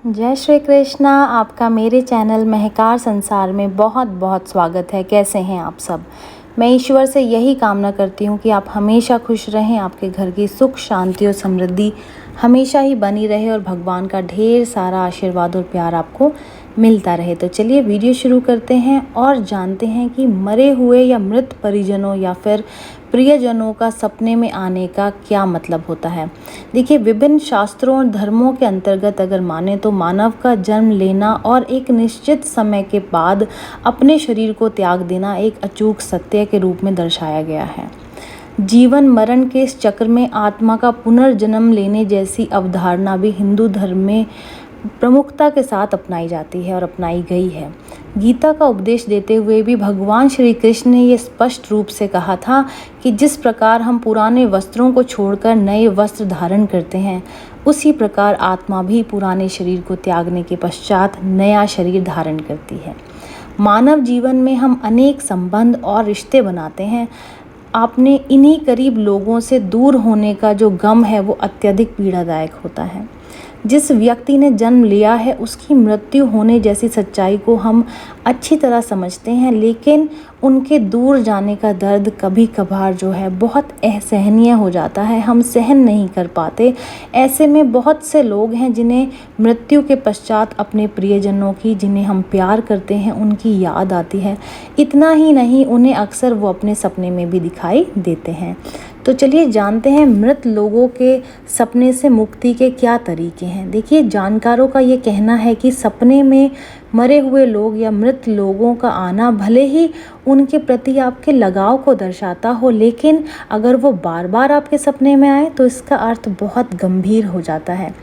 जय श्री कृष्णा। आपका मेरे चैनल महकार संसार में बहुत बहुत स्वागत है। कैसे हैं आप सब? मैं ईश्वर से यही कामना करती हूँ कि आप हमेशा खुश रहें, आपके घर की सुख शांति और समृद्धि हमेशा ही बनी रहे और भगवान का ढेर सारा आशीर्वाद और प्यार आपको मिलता रहे। तो चलिए वीडियो शुरू करते हैं और जानते हैं कि मरे हुए या मृत परिजनों या फिर प्रियजनों का सपने में आने का क्या मतलब होता है। देखिए, विभिन्न शास्त्रों और धर्मों के अंतर्गत अगर माने तो मानव का जन्म लेना और एक निश्चित समय के बाद अपने शरीर को त्याग देना एक अचूक सत्य के रूप में दर्शाया गया है। जीवन मरण के इस चक्र में आत्मा का पुनर्जन्म लेने जैसी अवधारणा भी हिंदू धर्म में प्रमुखता के साथ अपनाई जाती है और अपनाई गई है। गीता का उपदेश देते हुए भी भगवान श्री कृष्ण ने ये स्पष्ट रूप से कहा था कि जिस प्रकार हम पुराने वस्त्रों को छोड़कर नए वस्त्र धारण करते हैं, उसी प्रकार आत्मा भी पुराने शरीर को त्यागने के पश्चात नया शरीर धारण करती है। मानव जीवन में हम अनेक संबंध और रिश्ते बनाते हैं। आपने इन्हीं करीब लोगों से दूर होने का जो गम है वो अत्यधिक पीड़ादायक होता है। जिस व्यक्ति ने जन्म लिया है उसकी मृत्यु होने जैसी सच्चाई को हम अच्छी तरह समझते हैं, लेकिन उनके दूर जाने का दर्द कभी कभार जो है बहुत असहनीय हो जाता है, हम सहन नहीं कर पाते। ऐसे में बहुत से लोग हैं जिन्हें मृत्यु के पश्चात अपने प्रियजनों की, जिन्हें हम प्यार करते हैं, उनकी याद आती है। इतना ही नहीं, उन्हें अक्सर वो अपने सपने में भी दिखाई देते हैं। तो चलिए जानते हैं मृत लोगों के सपने से मुक्ति के क्या तरीके हैं। देखिए, जानकारों का ये कहना है कि सपने में मरे हुए लोग या मृत लोगों का आना भले ही उनके प्रति आपके लगाव को दर्शाता हो, लेकिन अगर वो बार बार आपके सपने में आए तो इसका अर्थ बहुत गंभीर हो जाता है।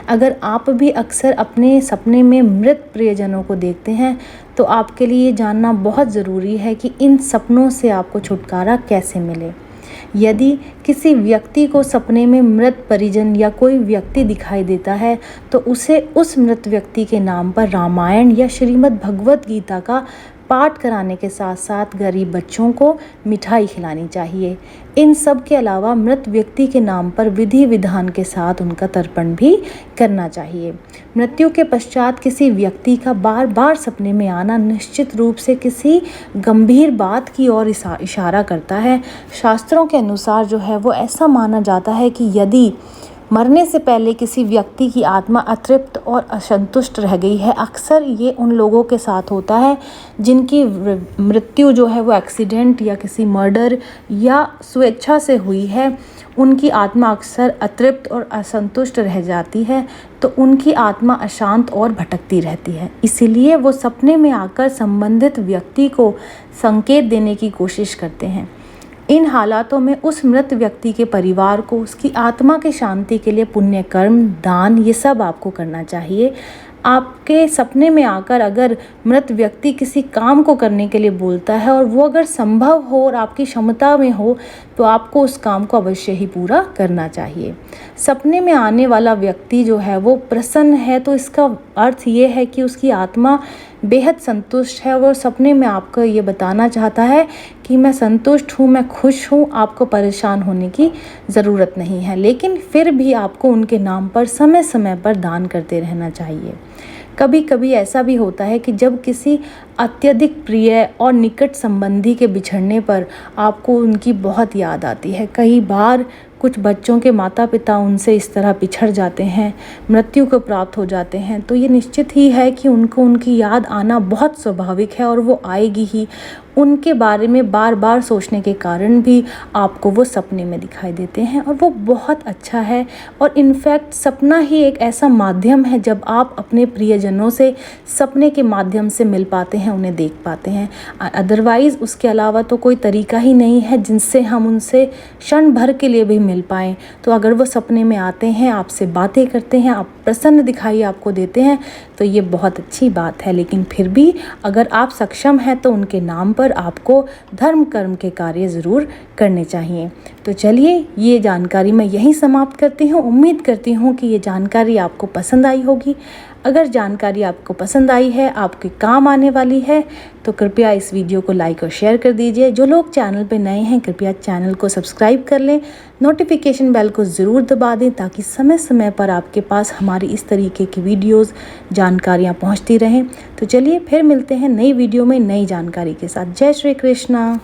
अगर आप भी अक्सर अपने सपने में मृत प्रियजनों को देखते हैं तो आपके लिए जानना बहुत ज़रूरी है कि इन सपनों से आपको छुटकारा कैसे मिले। यदि किसी व्यक्ति को सपने में मृत परिजन या कोई व्यक्ति दिखाई देता है तो उसे उस मृत व्यक्ति के नाम पर रामायण या श्रीमद् भगवत गीता का पाठ कराने के साथ साथ गरीब बच्चों को मिठाई खिलानी चाहिए। इन सब के अलावा मृत व्यक्ति के नाम पर विधि विधान के साथ उनका तर्पण भी करना चाहिए। मृत्यु के पश्चात किसी व्यक्ति का बार बार सपने में आना निश्चित रूप से किसी गंभीर बात की ओर इशारा करता है। शास्त्रों के अनुसार जो है वो ऐसा माना जाता है कि यदि मरने से पहले किसी व्यक्ति की आत्मा अतृप्त और असंतुष्ट रह गई है, अक्सर ये उन लोगों के साथ होता है जिनकी मृत्यु जो है वो एक्सीडेंट या किसी मर्डर या स्वेच्छा से हुई है, उनकी आत्मा अक्सर अतृप्त और असंतुष्ट रह जाती है, तो उनकी आत्मा अशांत और भटकती रहती है। इसीलिए वो सपने में आकर संबंधित व्यक्ति को संकेत देने की कोशिश करते हैं। इन हालातों में उस मृत व्यक्ति के परिवार को उसकी आत्मा के शांति के लिए पुण्य कर्म, दान, ये सब आपको करना चाहिए। आपके सपने में आकर अगर मृत व्यक्ति किसी काम को करने के लिए बोलता है और वो अगर संभव हो और आपकी क्षमता में हो तो आपको उस काम को अवश्य ही पूरा करना चाहिए। सपने में आने वाला व्यक्ति जो है वो प्रसन्न है तो इसका अर्थ ये है कि उसकी आत्मा बेहद संतुष्ट है। वो सपने में आपको ये बताना चाहता है कि मैं संतुष्ट हूँ, मैं खुश हूँ, आपको परेशान होने की ज़रूरत नहीं है। लेकिन फिर भी आपको उनके नाम पर समय समय पर दान करते रहना चाहिए। कभी कभी ऐसा भी होता है कि जब किसी अत्यधिक प्रिय और निकट संबंधी के बिछड़ने पर आपको उनकी बहुत याद आती है। कई बार कुछ बच्चों के माता पिता उनसे इस तरह पिछड़ जाते हैं, मृत्यु को प्राप्त हो जाते हैं, तो ये निश्चित ही है कि उनको उनकी याद आना बहुत स्वाभाविक है और वो आएगी ही। उनके बारे में बार बार सोचने के कारण भी आपको वो सपने में दिखाई देते हैं और वो बहुत अच्छा है। और इनफैक्ट सपना ही एक ऐसा माध्यम है जब आप अपने प्रियजनों से सपने के माध्यम से मिल पाते हैं, उन्हें देख पाते हैं। अदरवाइज़ उसके अलावा तो कोई तरीका ही नहीं है जिनसे हम उनसे क्षण भर के लिए भी मिल पाएँ। तो अगर वो सपने में आते हैं, आपसे बातें करते हैं, आप प्रसन्न दिखाई आपको देते हैं तो ये बहुत अच्छी बात है। लेकिन फिर भी अगर आप सक्षम हैं तो उनके नाम पर आपको धर्म कर्म के कार्य ज़रूर करने चाहिए। तो चलिए ये जानकारी मैं यहीं समाप्त करती हूँ। उम्मीद करती हूँ कि ये जानकारी आपको पसंद आई होगी। अगर जानकारी आपको पसंद आई है, आपके काम आने वाली है, तो कृपया इस वीडियो को लाइक और शेयर कर दीजिए। जो लोग चैनल पे नए हैं कृपया चैनल को सब्सक्राइब कर लें, नोटिफिकेशन बेल को ज़रूर दबा दें ताकि समय समय पर आपके पास हमारी इस तरीके की वीडियोस जानकारियाँ पहुँचती रहें। तो चलिए फिर मिलते हैं नई वीडियो में नई जानकारी के साथ। जय श्री कृष्णा।